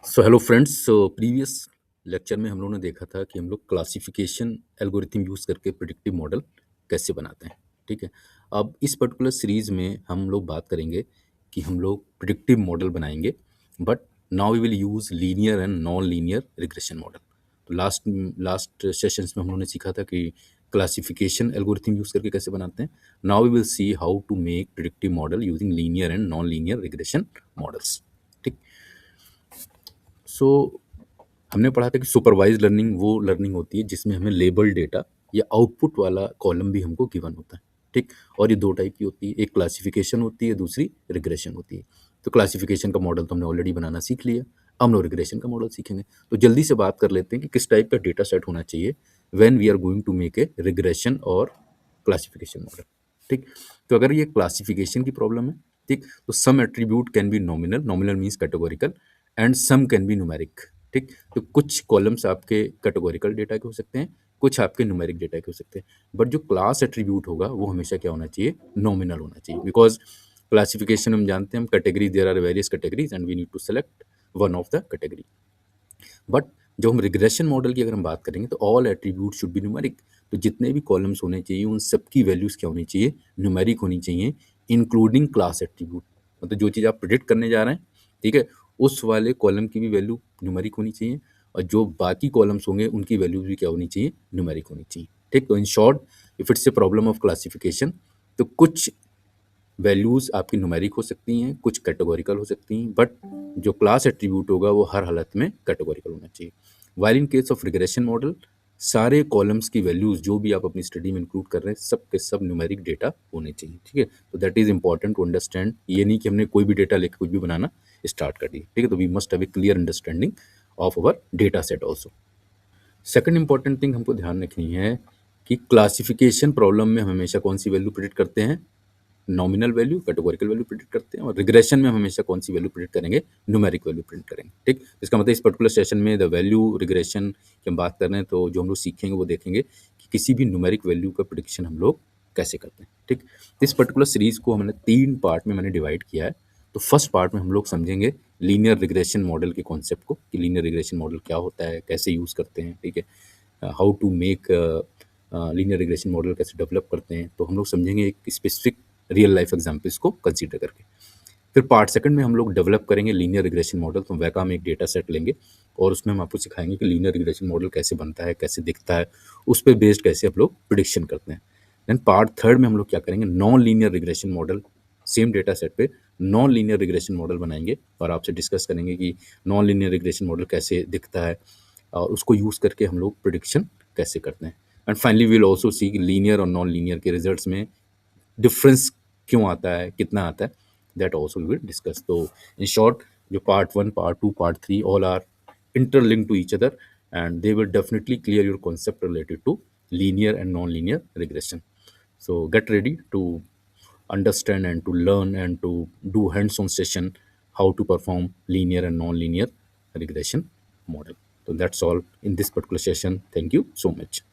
So hello friends. Previous lecture में हम लोगों ने देखा था कि हम लोग क्लासिफिकेशन एल्गोरिथम यूज़ करके प्रिडिक्टिव मॉडल कैसे बनाते हैं। ठीक है। अब इस पर्टिकुलर सीरीज़ में हम लोग बात करेंगे कि हम लोग प्रिडिक्टिव मॉडल बनाएंगे, but now we will use linear and non linear regression model. तो लास्ट लास्ट सेशंस में हम लोगों ने सीखा था कि क्लासिफिकेशन एल्गोरिथम यूज़ करके कैसे बनाते हैं। Now we will see how to make predictive model using linear and non linear regression models. ठीक। सो हमने पढ़ा था कि सुपरवाइज लर्निंग वो लर्निंग होती है जिसमें हमें लेबल डेटा या आउटपुट वाला कॉलम भी हमको गिवन होता है। ठीक। और ये दो टाइप की होती है, एक क्लासिफिकेशन होती है, दूसरी रिग्रेशन होती है। तो क्लासिफिकेशन का मॉडल तो हमने ऑलरेडी बनाना सीख लिया, अब हम लोग रिग्रेशन का मॉडल सीखेंगे। तो जल्दी से बात कर लेते हैं कि किस टाइप का डेटा सेट होना चाहिए when we are going to make a regression और क्लासिफिकेशन मॉडल। ठीक। तो अगर ये क्लासिफिकेशन की प्रॉब्लम है, ठीक, तो some attribute can be nominal, nominal means categorical, and some can be numeric. ठीक। तो कुछ कॉलम्स आपके कैटेगोरिकल डेटा के हो सकते हैं, कुछ आपके न्यूमेरिक डेटा के हो सकते हैं, बट जो क्लास एट्रीब्यूट होगा वो हमेशा क्या होना चाहिए, नॉमिनल होना चाहिए। बिकॉज क्लासिफिकेशन हम जानते हैं, हम category, there are various categories and we need to select one of the category. But जब हम रिग्रेशन मॉडल की अगर हम बात करेंगे तो all attribute should be numeric. तो जितने भी कॉलम्स होने चाहिए उन सबकी वैल्यूज़ क्या होनी चाहिए, न्यूमेरिक होनी चाहिए, इंक्लूडिंग क्लास एट्रीब्यूट। मतलब जो चीज़ आप प्रिडिक्ट करने जा रहे हैं, ठीक है, उस वाले कॉलम की भी वैल्यू न्यूमेरिक होनी चाहिए, और जो बाकी कॉलम्स होंगे उनकी वैल्यूज भी क्या होनी चाहिए, न्यूमेरिक होनी चाहिए। ठीक। तो in short, if it's a problem of classification, तो कुछ वैल्यूज़ आपकी न्यूमेरिक हो सकती हैं, कुछ कैटेगोरिकल हो सकती हैं, बट जो क्लास एट्रीब्यूट होगा वो हर हालत में कैटेगोरिकल होना चाहिए। While in case of regression model, सारे कॉलम्स की वैल्यूज़ जो भी आप अपनी स्टडी में इंक्लूड कर रहे हैं, सब के सब न्यूमेरिक डेटा होने चाहिए। ठीक है। तो that is important to understand. ये नहीं कि हमने कोई भी डेटा लेकर कुछ भी बनाना स्टार्ट कर दिया। ठीक है। तो we must have a clear understanding of our data set also. Second important thing हमको ध्यान रखनी है कि क्लासिफिकेशन प्रॉब्लम में हम हमेशा कौन सी वैल्यू प्रिडिक्ट करते हैं, nominal value, categorical value predict करते हैं, और रिग्रेशन में हम हमेशा कौन सी वैल्यू प्रिडिक्ट करेंगे, न्यूमेरिक वैल्यू प्रिडिक्ट करेंगे। ठीक। इसका मतलब इस पर्टिकुलर सेशन में द वैल्यू रिग्रेशन की हम बात कर रहे हैं, तो जो हम लोग सीखेंगे वो देखेंगे कि किसी भी न्यूमेरिक वैल्यू का प्रिडिक्शन हम लोग कैसे करते हैं। ठीक। इस पर्टिकुलर सीरीज को हमने 3 पार्ट में मैंने डिवाइड किया है। तो फर्स्ट पार्ट में हम लोग समझेंगे लीनियर रिग्रेशन मॉडल के कॉन्सेप्ट को, कि लीनियर रिग्रेशन मॉडल क्या होता है, कैसे यूज़ करते हैं। ठीक है। How to make linear regression model कैसे डेवलप करते हैं, तो हम लोग समझेंगे एक स्पेसिफिक रियल लाइफ एग्जाम्पल्स को कंसीडर करके। फिर पार्ट सेकंड में हम लोग डेवलप करेंगे लीनियर रिग्रेशन मॉडल। तो वैका हम एक डेटा सेट लेंगे और उसमें हम आपको सिखाएंगे कि लीनियर रिग्रेशन मॉडल कैसे बनता है, कैसे दिखता है, उस पर बेस्ड कैसे आप लोग प्रिडिक्शन करते हैं। देन पार्ट थर्ड में हम लोग क्या करेंगे, non linear regression model, same data set पे नॉन लीनियर रिग्रेशन मॉडल बनाएंगे और आपसे डिस्कस करेंगे कि नॉन लीनियर रिग्रेशन मॉडल कैसे दिखता है और उसको यूज़ करके हम लोग प्रिडिक्शन कैसे करते हैं। And finally we will also see linear और नॉन लीनियर के रिजल्ट्स में डिफरेंस क्यों आता है, कितना आता है, that also we will discuss. तो इन शॉर्ट, जो part 1, part 2, part 3 all are interlinked to each other, and they will definitely clear your concept related to linear and non-linear regression. So get ready to understand and to learn and to do hands-on session how to perform linear and non-linear regression model. So that's all in this particular session. Thank you so much.